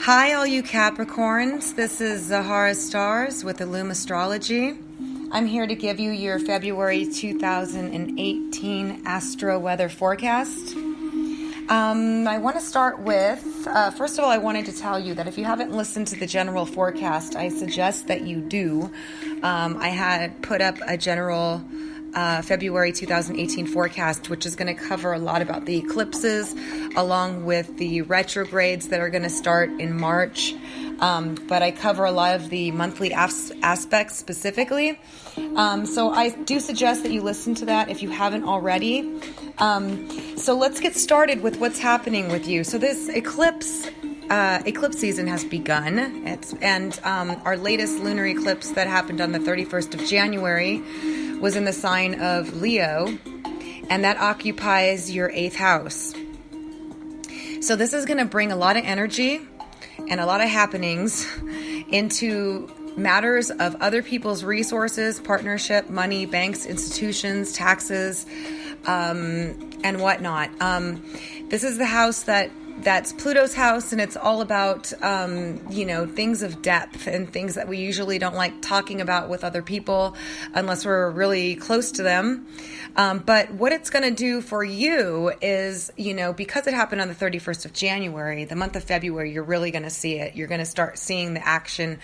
Hi, all you Capricorns. This is Zahara Stars with Astrology. I'm here to give you your February 2018 astro weather forecast. I want to start with, first of all, I wanted to tell you that if you haven't listened to the general forecast, I suggest that you do. I had put up a general February 2018 forecast, which is going to cover a lot about the eclipses, along with the retrogrades that are going to start in March. But I cover a lot of the monthly aspects specifically. So I do suggest that you listen to that if you haven't already. So let's get started with what's happening with you. So this eclipse season has begun, and our latest lunar eclipse that happened on the 31st of January was in the sign of Leo, and that occupies your 8th house. So this is going to bring a lot of energy and a lot of happenings into matters of other people's resources, partnership, money, banks, institutions, taxes, and whatnot. This is the house that's Pluto's house, and it's all about, things of depth and things that we usually don't like talking about with other people unless we're really close to them. But what it's going to do for you is, because it happened on the 31st of January, the month of February, you're really going to see it. You're going to start seeing the action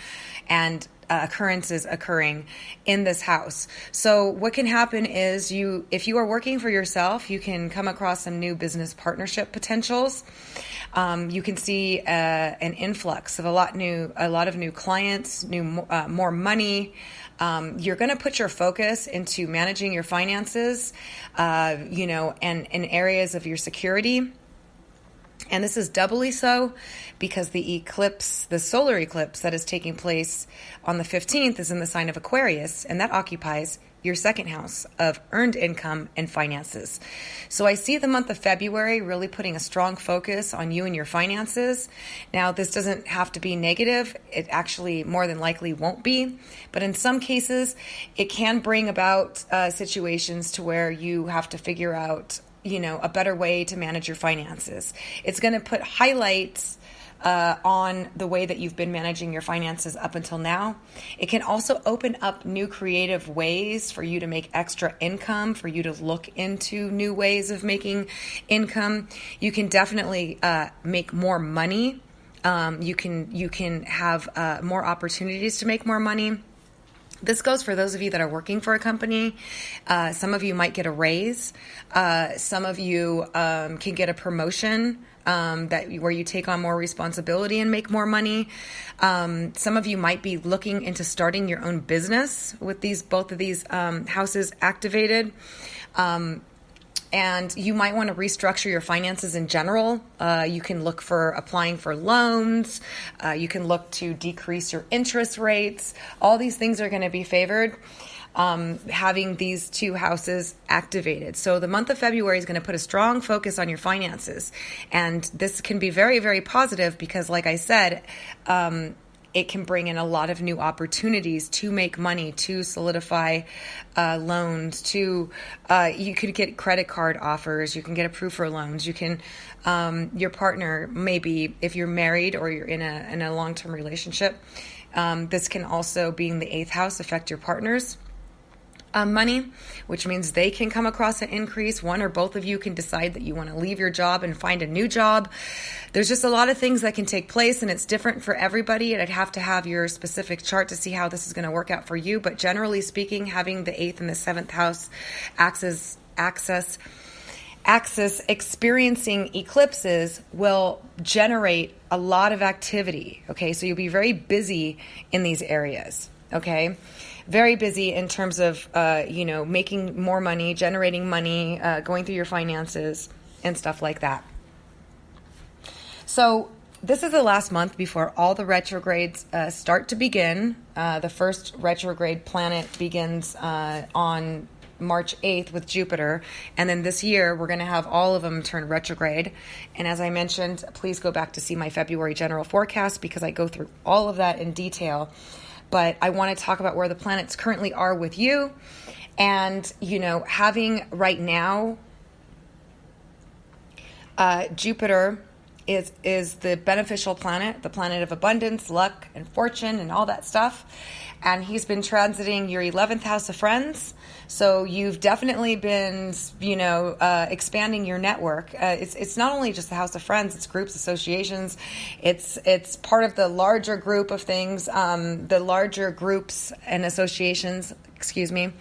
and occurrences occurring in this house. So what can happen is if you are working for yourself, you can come across some new business partnership potentials. You can see an influx of a lot of new clients, more money. You're going to put your focus into managing your finances, and in areas of your security. And this is doubly so because the solar eclipse that is taking place on the 15th is in the sign of Aquarius, and that occupies your 2nd house of earned income and finances. So I see the month of February really putting a strong focus on you and your finances. Now, this doesn't have to be negative. It actually more than likely won't be. But in some cases, it can bring about situations to where you have to figure out a better way to manage your finances. It's going to put highlights on the way that you've been managing your finances up until now. It can also open up new creative ways for you to make extra income, for you to look into new ways of making income. You can definitely make more money. You can have more opportunities to make more money. This goes for those of you that are working for a company. Some of you might get a raise. Some of you can get a promotion where you take on more responsibility and make more money. Some of you might be looking into starting your own business with both of these houses activated. And you might want to restructure your finances in general. You can look for applying for loans. You can look to decrease your interest rates. All these things are going to be favored having these two houses activated. So the month of February is going to put a strong focus on your finances. And this can be very, very positive because, like I said, it can bring in a lot of new opportunities to make money, to solidify loans, you could get credit card offers, you can get approved for loans, you can, your partner, maybe if you're married or you're in a long-term relationship, this can also, being the 8th house, affect your partner's money, which means they can come across an increase. One or both of you can decide that you want to leave your job and find a new job. There's just a lot of things that can take place, and it's different for everybody. And I'd have to have your specific chart to see how this is going to work out for you. But generally speaking, having the 8th and the 7th house axis experiencing eclipses will generate a lot of activity. Okay, so you'll be very busy in these areas. Okay. Very busy in terms of, making more money, generating money, going through your finances and stuff like that. So this is the last month before all the retrogrades start to begin. The first retrograde planet begins on March 8th with Jupiter. And then this year, we're going to have all of them turn retrograde. And as I mentioned, please go back to see my February general forecast because I go through all of that in detail. But I want to talk about where the planets currently are with you. And, having right now Jupiter is the beneficial planet, the planet of abundance, luck, and fortune, and all that stuff. And he's been transiting your 11th house of friends. So you've definitely been, expanding your network. It's not only just the house of friends, it's groups, associations. It's part of the larger group of things, the larger groups and associations, excuse me.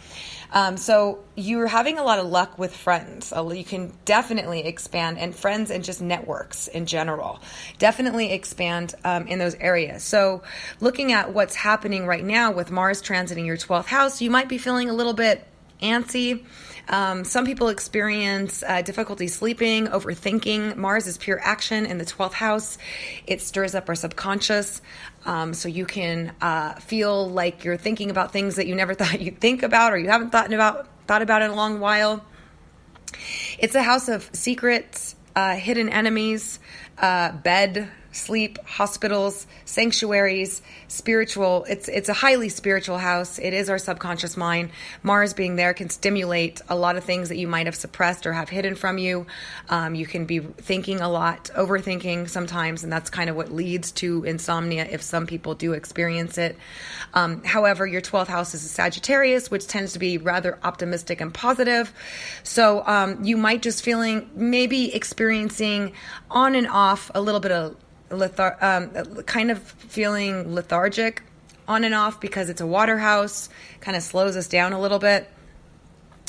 So you're having a lot of luck with friends. You can definitely expand, and friends and just networks in general. Definitely expand in those areas. So looking at what's happening right now with Mars transiting your 12th house, you might be feeling a little bit antsy. Some people experience difficulty sleeping, overthinking. Mars is pure action in the 12th house. It stirs up our subconscious. So you can feel like you're thinking about things that you never thought you'd think about, or you haven't thought about in a long while. It's a house of secrets, hidden enemies, bed, sleep, hospitals, sanctuaries, spiritual. It's a highly spiritual house. It is our subconscious mind. Mars being there can stimulate a lot of things that you might have suppressed or have hidden from you. You can be thinking a lot, overthinking sometimes, and that's kind of what leads to insomnia if some people do experience it. However, your 12th house is a Sagittarius, which tends to be rather optimistic and positive. So you might just maybe experiencing on and off a little bit of kind of feeling lethargic on and off because it's a water house, kind of slows us down a little bit.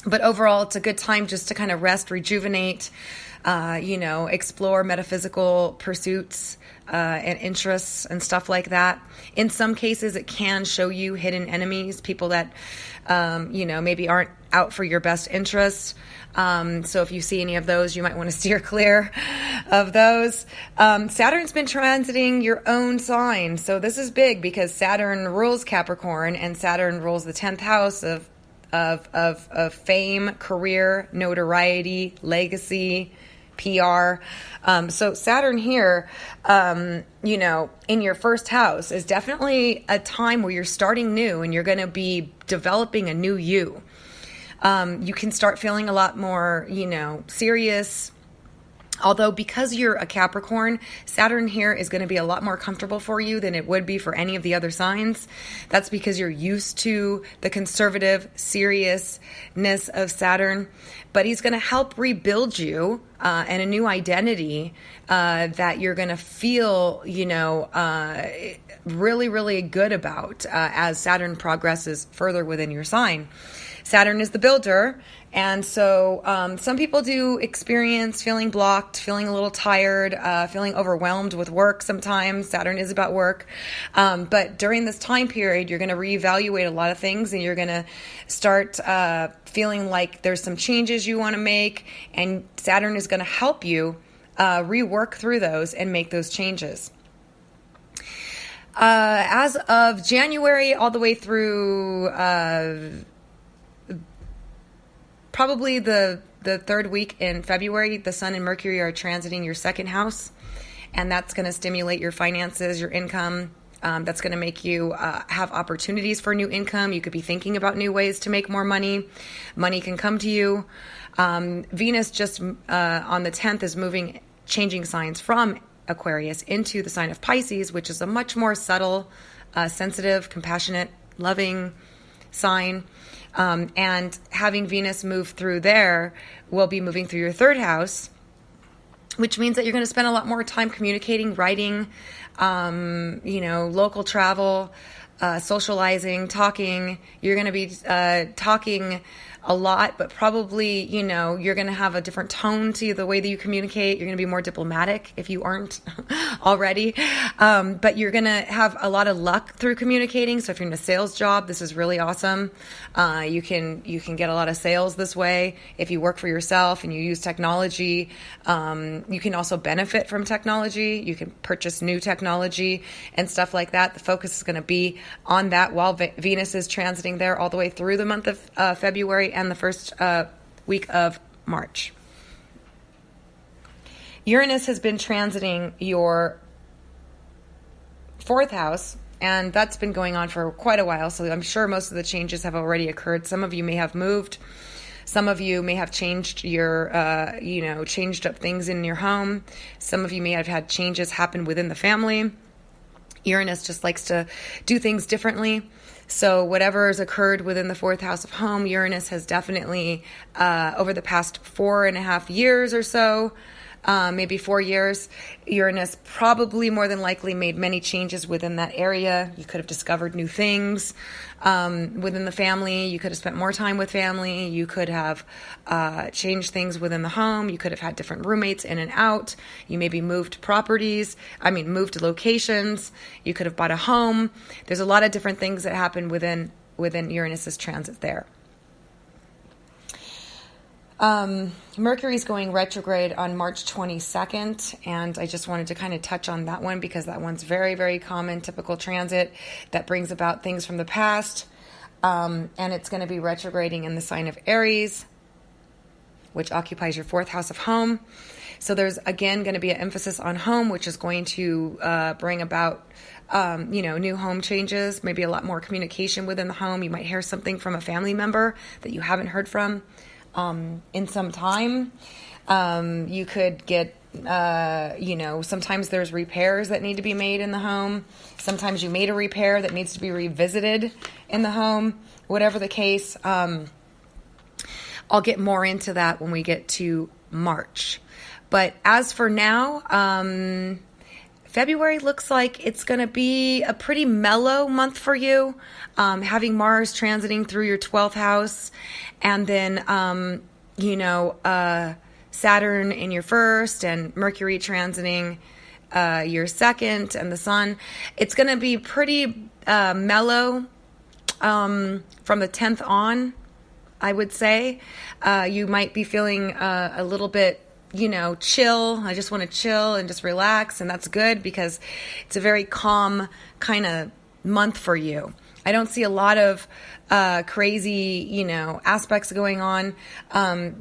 But overall, it's a good time just to kind of rest, rejuvenate, explore metaphysical pursuits and interests and stuff like that. In some cases, it can show you hidden enemies, people that, maybe aren't out for your best interests. So if you see any of those, you might want to steer clear of those. Saturn's been transiting your own sign. So this is big because Saturn rules Capricorn, and Saturn rules the 10th house of fame, career, notoriety, legacy, PR. So Saturn here, in your first house is definitely a time where you're starting new and you're going to be developing a new you. You can start feeling a lot more, serious. Although because you're a Capricorn, Saturn here is going to be a lot more comfortable for you than it would be for any of the other signs. That's because you're used to the conservative seriousness of Saturn. But he's going to help rebuild you and a new identity that you're going to feel, really, really good about as Saturn progresses further within your sign. Saturn is the builder, and so some people do experience feeling blocked, feeling a little tired, feeling overwhelmed with work sometimes. Saturn is about work. But during this time period, you're going to reevaluate a lot of things, and you're going to start feeling like there's some changes you want to make, and Saturn is going to help you rework through those and make those changes. As of January all the way through probably the third week in February, the Sun and Mercury are transiting your second house, and that's going to stimulate your finances, your income. That's going to make you have opportunities for new income. You could be thinking about new ways to make more money. Money can come to you. Venus just on the 10th is changing signs from Aquarius into the sign of Pisces, which is a much more subtle, sensitive, compassionate, loving sign. And having Venus move through there will be moving through your third house, which means that you're going to spend a lot more time communicating, writing, local travel, socializing, talking. You're going to be talking a lot, but probably, you're going to have a different tone to the way that you communicate. You're going to be more diplomatic if you aren't already. But you're going to have a lot of luck through communicating. So if you're in a sales job, this is really awesome. You can get a lot of sales this way. If you work for yourself and you use technology, you can also benefit from technology. You can purchase new technology and stuff like that. The focus is going to be on that while Venus is transiting there all the way through the month of February and the first week of March. Uranus has been transiting your fourth house, and that's been going on for quite a while, so I'm sure most of the changes have already occurred. Some of you may have moved. Some of you may have changed your, changed up things in your home. Some of you may have had changes happen within the family. Uranus just likes to do things differently. So whatever has occurred within the fourth house of home, Uranus has definitely, over the past 4.5 years or so, maybe 4 years, Uranus probably more than likely made many changes within that area. You could have discovered new things within the family. You could have spent more time with family. You could have changed things within the home. You could have had different roommates in and out. You maybe moved moved locations. You could have bought a home. There's a lot of different things that happen within Uranus's transit there. Mercury's going retrograde on March 22nd, and I just wanted to kind of touch on that one because that one's very, very common, typical transit that brings about things from the past, and it's going to be retrograding in the sign of Aries, which occupies your fourth house of home. So there's, again, going to be an emphasis on home, which is going to bring about new home changes, maybe a lot more communication within the home. You might hear something from a family member that you haven't heard from in some time. You could get, sometimes there's repairs that need to be made in the home. Sometimes you made a repair that needs to be revisited in the home. Whatever the case, I'll get more into that when we get to March. But as for now, February looks like it's going to be a pretty mellow month for you, having Mars transiting through your 12th house, and then, Saturn in your first and Mercury transiting your second, and the Sun. It's going to be pretty mellow from the 10th on, I would say. You might be feeling a little bit chill. I just want to chill and just relax. And that's good because it's a very calm kind of month for you. I don't see a lot of crazy, aspects going on.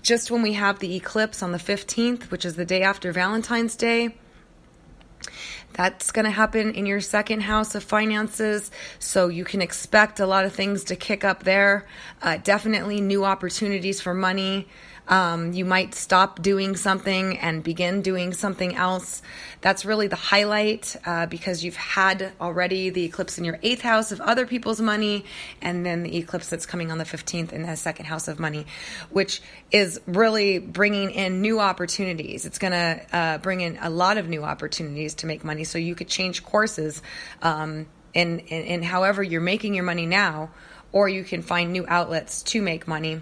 Just when we have the eclipse on the 15th, which is the day after Valentine's Day, that's going to happen in your second house of finances. So you can expect a lot of things to kick up there. Definitely new opportunities for money. You might stop doing something and begin doing something else. That's really the highlight because you've had already the eclipse in your 8th house of other people's money, and then the eclipse that's coming on the 15th in the second house of money, which is really bringing in new opportunities. It's going to bring in a lot of new opportunities to make money. So you could change courses in however you're making your money now, or you can find new outlets to make money.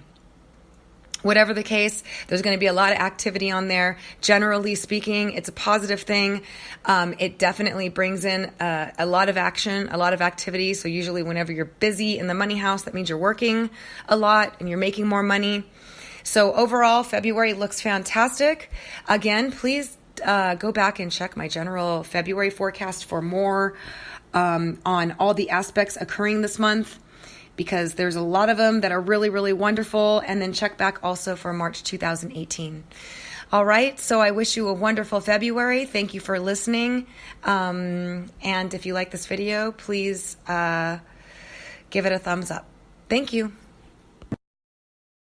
Whatever the case, there's going to be a lot of activity on there. Generally speaking, it's a positive thing. It definitely brings in a lot of action, a lot of activity. So usually whenever you're busy in the money house, that means you're working a lot and you're making more money. So overall, February looks fantastic. Again, please go back and check my general February forecast for more on all the aspects occurring this month, because there's a lot of them that are really, really wonderful. And then check back also for March 2018. All right. So I wish you a wonderful February. Thank you for listening. And if you like this video, please give it a thumbs up. Thank you.